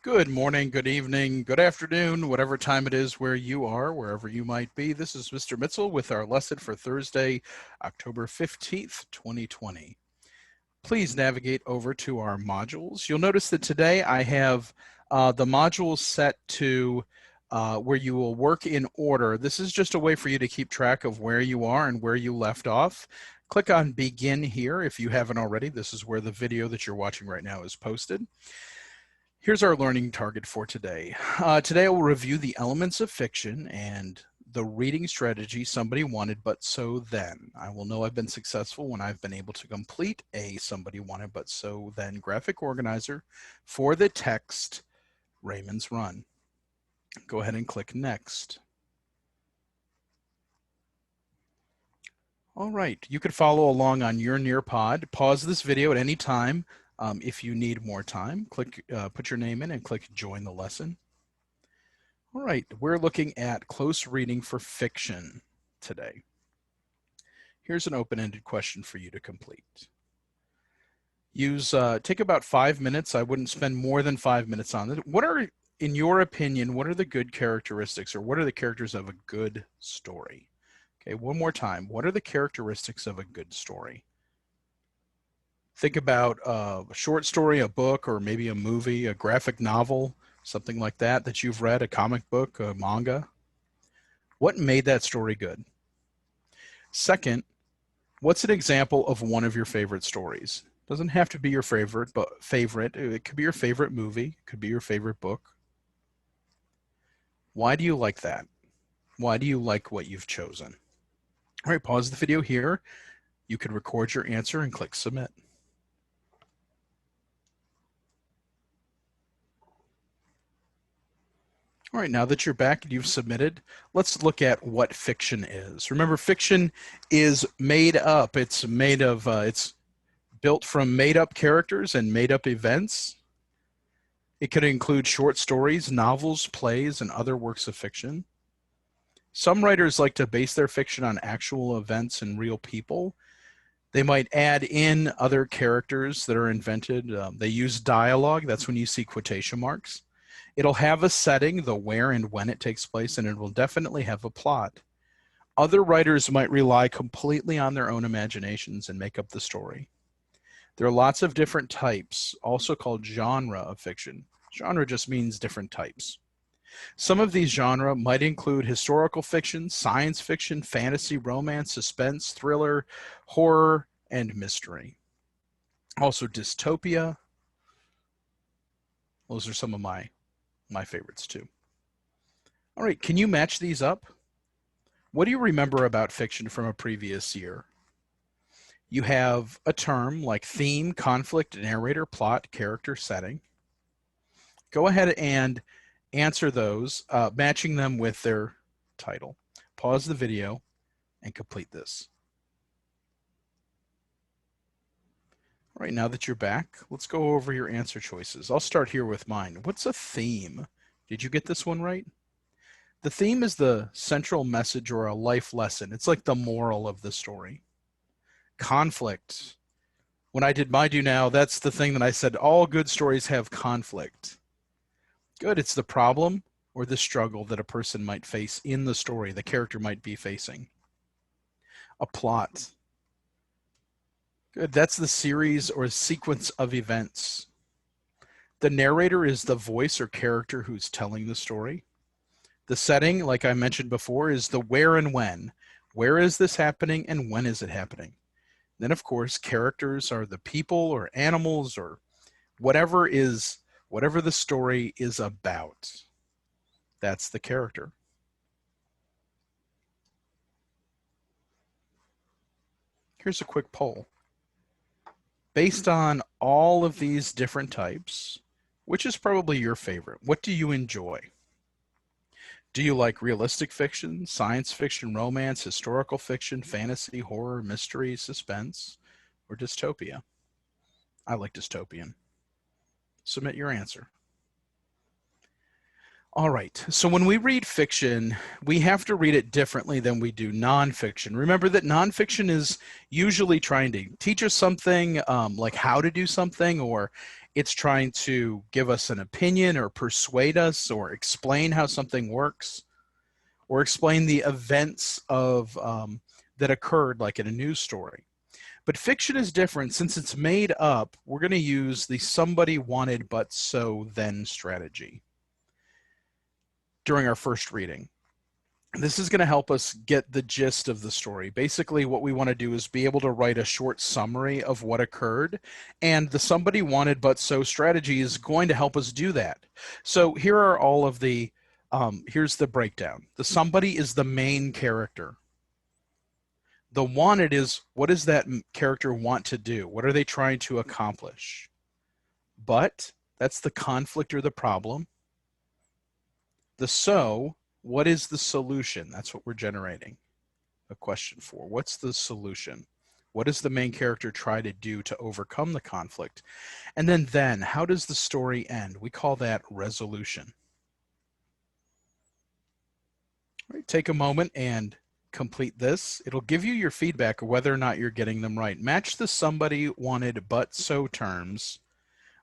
Good morning, good evening, good afternoon, whatever time it is where you are, wherever you might be. This is Mr. Mitchell with our lesson for Thursday, October 15th, 2020. Please navigate over to our modules. You'll notice that today I have the modules set to where you will work in order. This is just a way for you to keep track of where you are and where you left off. Click on Begin here if you haven't already. This is where the video that you're watching right now is posted. Here's our learning target for today. Today I will review the elements of fiction and the reading strategy somebody wanted but so then. I will know I've been successful when I've been able to complete a somebody wanted but so then graphic organizer for the text Raymond's Run. Go ahead and click Next. All right, you could follow along on your Nearpod. Pause this video at any time. If you need more time, put your name in and click Join the Lesson. All right, we're looking at close reading for fiction today. Here's an open-ended question for you to complete. Take about 5 minutes. I wouldn't spend more than 5 minutes on it. In your opinion, what are the good characteristics, or what are the characters of a good story? Okay, one more time. What are the characteristics of a good story? Think about a short story, a book, or maybe a movie, a graphic novel, something like that you've read, a comic book, a manga. What made that story good? Second, what's an example of one of your favorite stories? Doesn't have to be your favorite, but it could be your favorite movie, it could be your favorite book. Why do you like that? Why do you like what you've chosen? All right, pause the video here. You can record your answer and click Submit. All right, now that you're back and you've submitted, let's look at what fiction is. Remember, fiction is made up. It's built from made-up characters and made-up events. It could include short stories, novels, plays, and other works of fiction. Some writers like to base their fiction on actual events and real people. They might add in other characters that are invented. They use dialogue. That's when you see quotation marks. It'll have a setting, the where and when it takes place, and it will definitely have a plot. Other writers might rely completely on their own imaginations and make up the story. There are lots of different types, also called genre of fiction. Genre just means different types. Some of these genres might include historical fiction, science fiction, fantasy, romance, suspense, thriller, horror, and mystery. Also dystopia. Those are some of my favorites too. All right, can you match these up? What do you remember about fiction from a previous year? You have a term like theme, conflict, narrator, plot, character, setting. Go ahead and answer those, matching them with their title. Pause the video and complete this. All right, now that you're back, let's go over your answer choices. I'll start here with mine. What's a theme? Did you get this one right? The theme is the central message or a life lesson. It's like the moral of the story. Conflict. When I did my do now, that's the thing that I said, all good stories have conflict. Good, it's the problem or the struggle that a person might face in the story, the character might be facing. A plot. Good, that's the series or sequence of events. The narrator is the voice or character who's telling the story. The setting, like I mentioned before, is the where and when. Where is this happening and when is it happening? Then, of course, characters are the people or animals or whatever the story is about. That's the character. Here's a quick poll. Based on all of these different types, which is probably your favorite? What do you enjoy? Do you like realistic fiction, science fiction, romance, historical fiction, fantasy, horror, mystery, suspense, or dystopia? I like dystopian. Submit your answer. All right, so when we read fiction, we have to read it differently than we do nonfiction. Remember that nonfiction is usually trying to teach us something, like how to do something, or it's trying to give us an opinion or persuade us or explain how something works or explain the events of that occurred, like in a news story. But fiction is different. Since it's made up, we're going to use the somebody wanted but so then strategy during our first reading. This is going to help us get the gist of the story. Basically, what we want to do is be able to write a short summary of what occurred, and the somebody wanted but so strategy is going to help us do that. So here are all of the, here's the breakdown. The somebody is the main character. The wanted is, what does that character want to do? What are they trying to accomplish? But, that's the conflict or the problem. The so, what is the solution? That's what we're generating a question for. What's the solution? What does the main character try to do to overcome the conflict? And then, how does the story end? We call that resolution. All right, take a moment and complete this. It'll give you your feedback of whether or not you're getting them right. Match the somebody wanted but so terms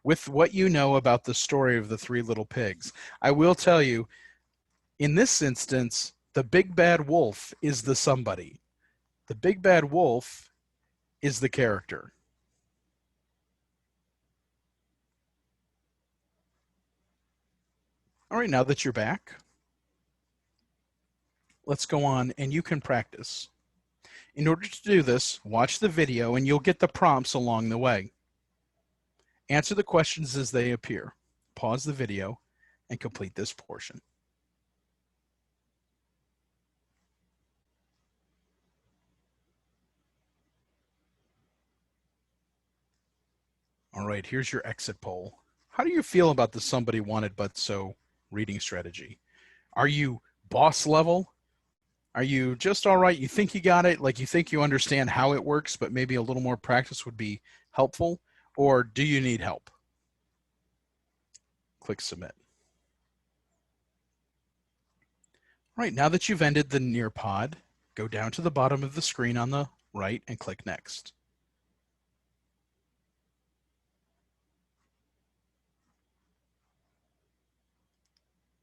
with what you know about the story of the Three Little Pigs. I will tell you, in this instance, the big bad wolf is the somebody. The big bad wolf is the character. All right, now that you're back, let's go on and you can practice. In order to do this, watch the video and you'll get the prompts along the way. Answer the questions as they appear. Pause the video and complete this portion. All right, here's your exit poll. How do you feel about the somebody wanted but so reading strategy? Are you boss level? Are you just all right? You think you got it? Like you think you understand how it works, but maybe a little more practice would be helpful? Or do you need help? Click submit. All right, now that you've ended the Nearpod, go down to the bottom of the screen on the right and click next.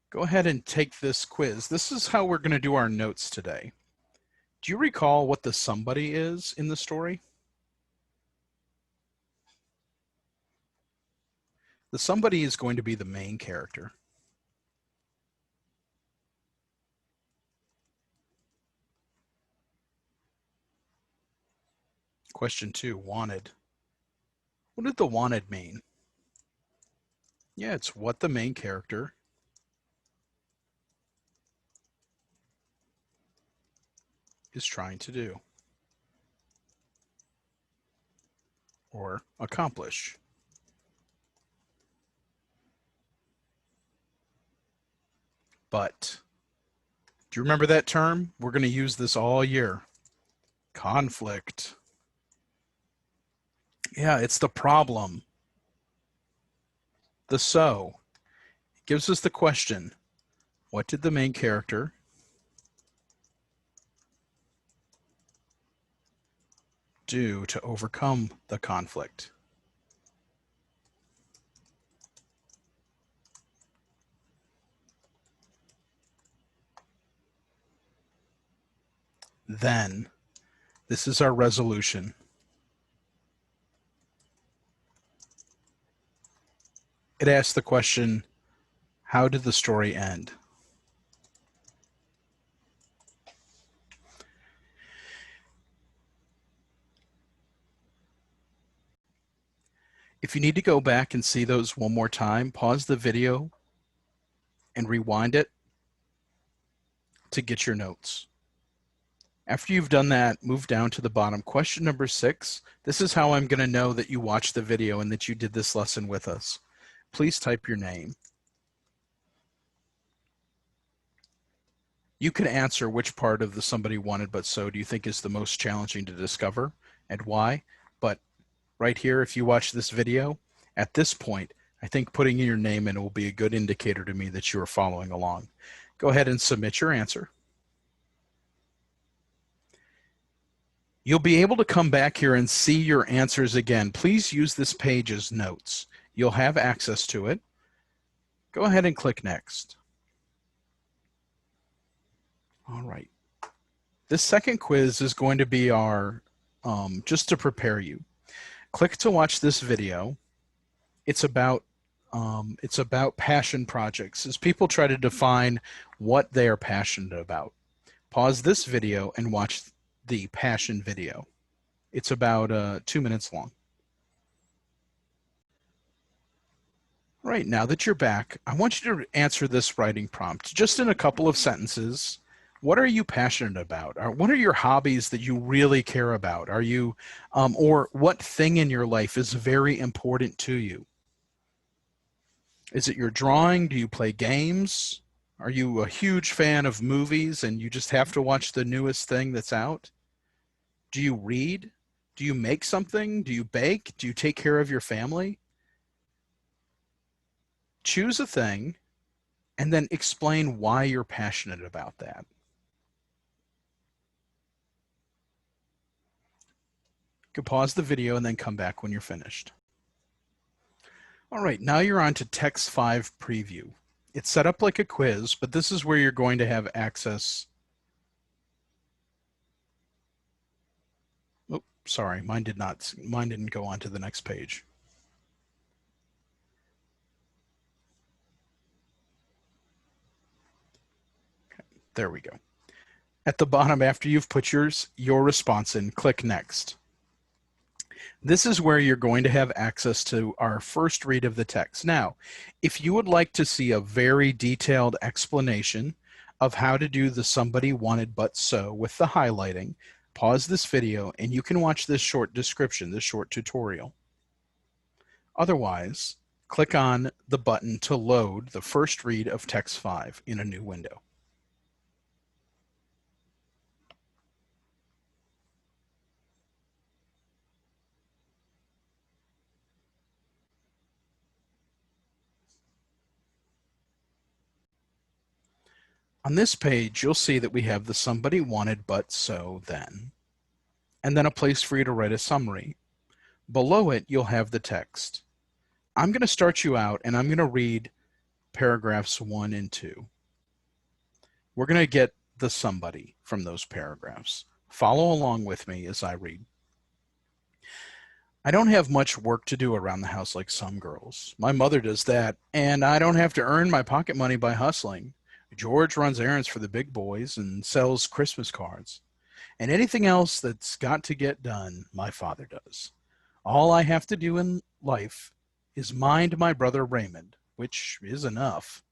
Go ahead and take this quiz. This is how we're going to do our notes today. Do you recall what the somebody is in the story? The somebody is going to be the main character. Question 2, wanted. What did the wanted mean? Yeah, it's what the main character is trying to do or accomplish. But, do you remember that term? We're going to use this all year. Conflict. Yeah, it's the problem. The so gives us the question, what did the main character do to overcome the conflict? Then, this is our resolution. It asks the question, how did the story end? If you need to go back and see those one more time, pause the video and rewind it to get your notes. After you've done that, move down to the bottom. Question number 6. This is how I'm going to know that you watched the video and that you did this lesson with us. Please type your name. You can answer which part of the somebody wanted but so do you think is the most challenging to discover and why. But right here, if you watch this video, at this point, I think putting your name in will be a good indicator to me that you are following along. Go ahead and submit your answer. You'll be able to come back here and see your answers again. Please use this page as notes. You'll have access to it. Go ahead and click Next. All right. This second quiz is going to be our, just to prepare you. Click to watch this video. It's about passion projects as people try to define what they are passionate about. Pause this video and watch the passion video. It's about 2 minutes long. All right, now that you're back, I want you to answer this writing prompt just in a couple of sentences. What are you passionate about? Or what are your hobbies that you really care about? Are you, or what thing in your life is very important to you? Is it your drawing? Do you play games? Are you a huge fan of movies and you just have to watch the newest thing that's out? Do you read? Do you make something? Do you bake? Do you take care of your family? Choose a thing and then explain why you're passionate about that. You can pause the video and then come back when you're finished. All right, now you're on to Text 5 Preview. It's set up like a quiz, but this is where you're going to have access. Oh, sorry, mine didn't go on to the next page. Okay, there we go. At the bottom, after you've put your response in, click Next. This is where you're going to have access to our first read of the text. Now, if you would like to see a very detailed explanation of how to do the somebody wanted but so with the highlighting, pause this video and you can watch this short description, this short tutorial. Otherwise, click on the button to load the first read of Text 5 in a new window. On this page, you'll see that we have the somebody wanted but so then, and then a place for you to write a summary. Below it, you'll have the text. I'm going to start you out and I'm going to read paragraphs 1 and 2. We're going to get the somebody from those paragraphs. Follow along with me as I read. I don't have much work to do around the house like some girls. My mother does that, and I don't have to earn my pocket money by hustling. George runs errands for the big boys and sells Christmas cards. And anything else that's got to get done, my father does. All I have to do in life is mind my brother Raymond, which is enough.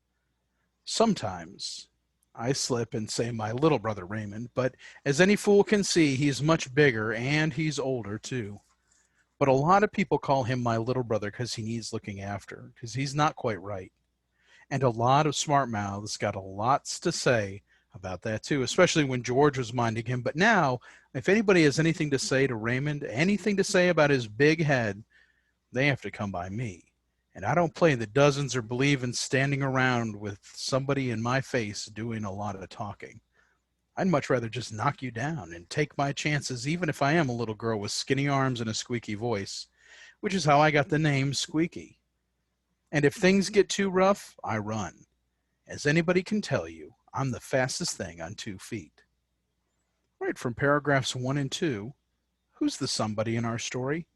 Sometimes I slip and say my little brother Raymond, but as any fool can see, he's much bigger and he's older too. But a lot of people call him my little brother because he needs looking after, because he's not quite right. And a lot of smart mouths got a lots to say about that too, especially when George was minding him. But now, if anybody has anything to say to Raymond, anything to say about his big head, they have to come by me. And I don't play the dozens or believe in standing around with somebody in my face doing a lot of talking. I'd much rather just knock you down and take my chances, even if I am a little girl with skinny arms and a squeaky voice, which is how I got the name Squeaky. And if things get too rough, I run. As anybody can tell you, I'm the fastest thing on 2 feet. Right from paragraphs 1 and 2, who's the somebody in our story?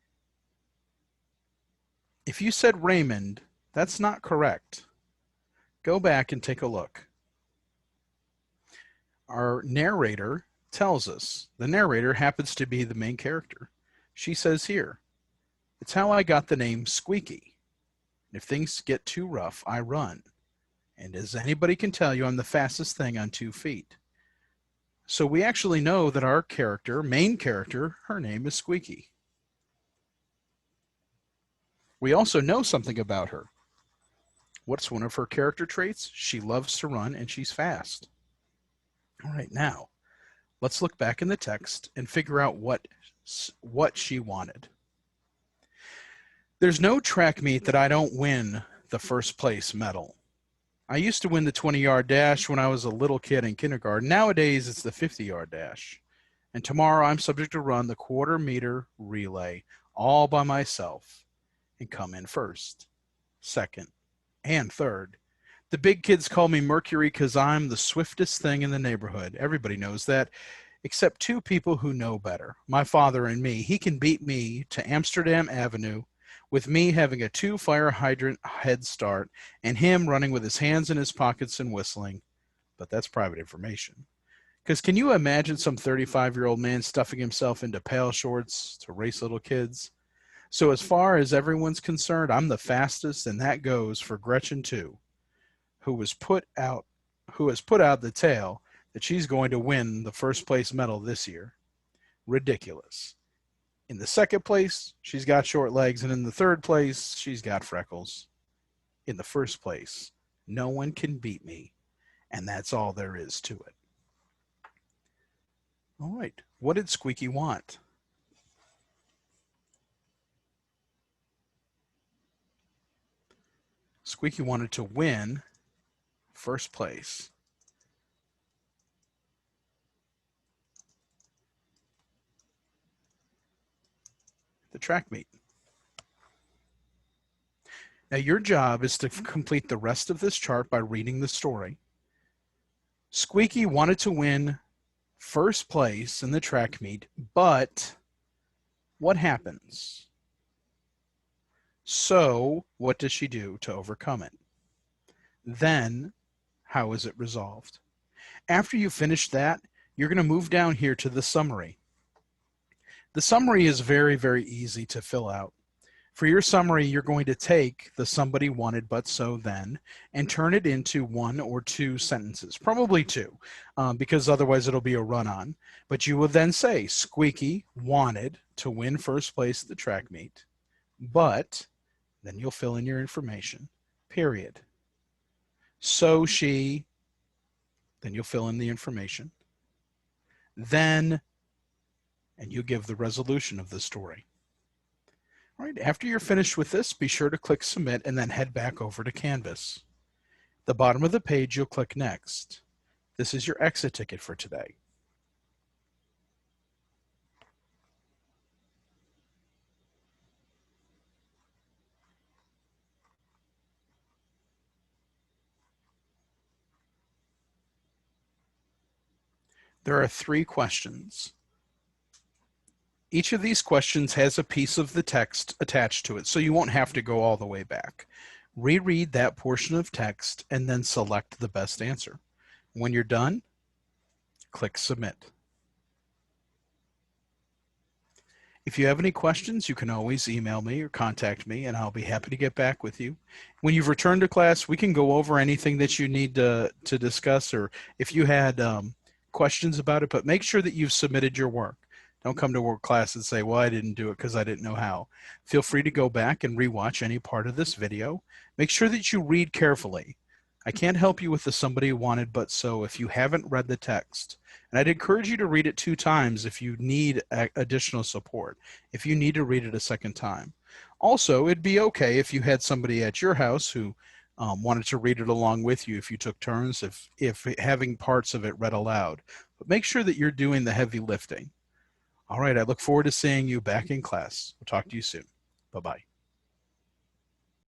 If you said Raymond, that's not correct. Go back and take a look. Our narrator tells us. The narrator happens to be the main character. She says here, it's how I got the name Squeaky. If things get too rough, I run. And as anybody can tell you, I'm the fastest thing on 2 feet. So we actually know that our character, main character, her name is Squeaky. We also know something about her. What's one of her character traits? She loves to run and she's fast. All right, now let's look back in the text and figure out what she wanted. There's no track meet that I don't win the first place medal. I used to win the 20-yard dash when I was a little kid in kindergarten. Nowadays, it's the 50-yard dash. And tomorrow, I'm subject to run the quarter-meter relay all by myself and come in first, second, and third. The big kids call me Mercury because I'm the swiftest thing in the neighborhood. Everybody knows that, except two people who know better, my father and me. He can beat me to Amsterdam Avenue with me having a 2 fire hydrant head start and him running with his hands in his pockets and whistling. But that's private information. Because can you imagine some 35-year-old man stuffing himself into pale shorts to race little kids? So as far as everyone's concerned, I'm the fastest, and that goes for Gretchen too, who has put out the tale that she's going to win the first place medal this year. Ridiculous. In the second place, she's got short legs, and in the third place, she's got freckles. In the first place, no one can beat me, and that's all there is to it. All right, what did Squeaky want? Squeaky wanted to win first place. The track meet. Now your job is to complete the rest of this chart by reading the story. Squeaky wanted to win first place in the track meet, but what happens? So what does she do to overcome it? Then how is it resolved? After you finish that, you're going to move down here to the summary. The summary is very, very easy to fill out. For your summary, you're going to take the somebody wanted but so then and turn it into 1 or 2 sentences, probably 2, because otherwise it'll be a run-on. But you will then say, Squeaky wanted to win first place at the track meet, but then you'll fill in your information, period. So she, then you'll fill in the information. Then, and you give the resolution of the story. All right, after you're finished with this, be sure to click Submit and then head back over to Canvas. At the bottom of the page, you'll click Next. This is your exit ticket for today. There are 3 questions. Each of these questions has a piece of the text attached to it, so you won't have to go all the way back. Reread that portion of text and then select the best answer. When you're done, click Submit. If you have any questions, you can always email me or contact me, and I'll be happy to get back with you. When you've returned to class, we can go over anything that you need to discuss, or if you had questions about it, but make sure that you've submitted your work. Don't come to work class and say, well, I didn't do it because I didn't know how. Feel free to go back and rewatch any part of this video. Make sure that you read carefully. I can't help you with the somebody wanted but so if you haven't read the text. And I'd encourage you to read it 2 times if you need additional support, if you need to read it a second time. Also, it'd be okay if you had somebody at your house who wanted to read it along with you if you took turns, if having parts of it read aloud. But make sure that you're doing the heavy lifting. All right, I look forward to seeing you back in class. We'll talk to you soon. Bye-bye.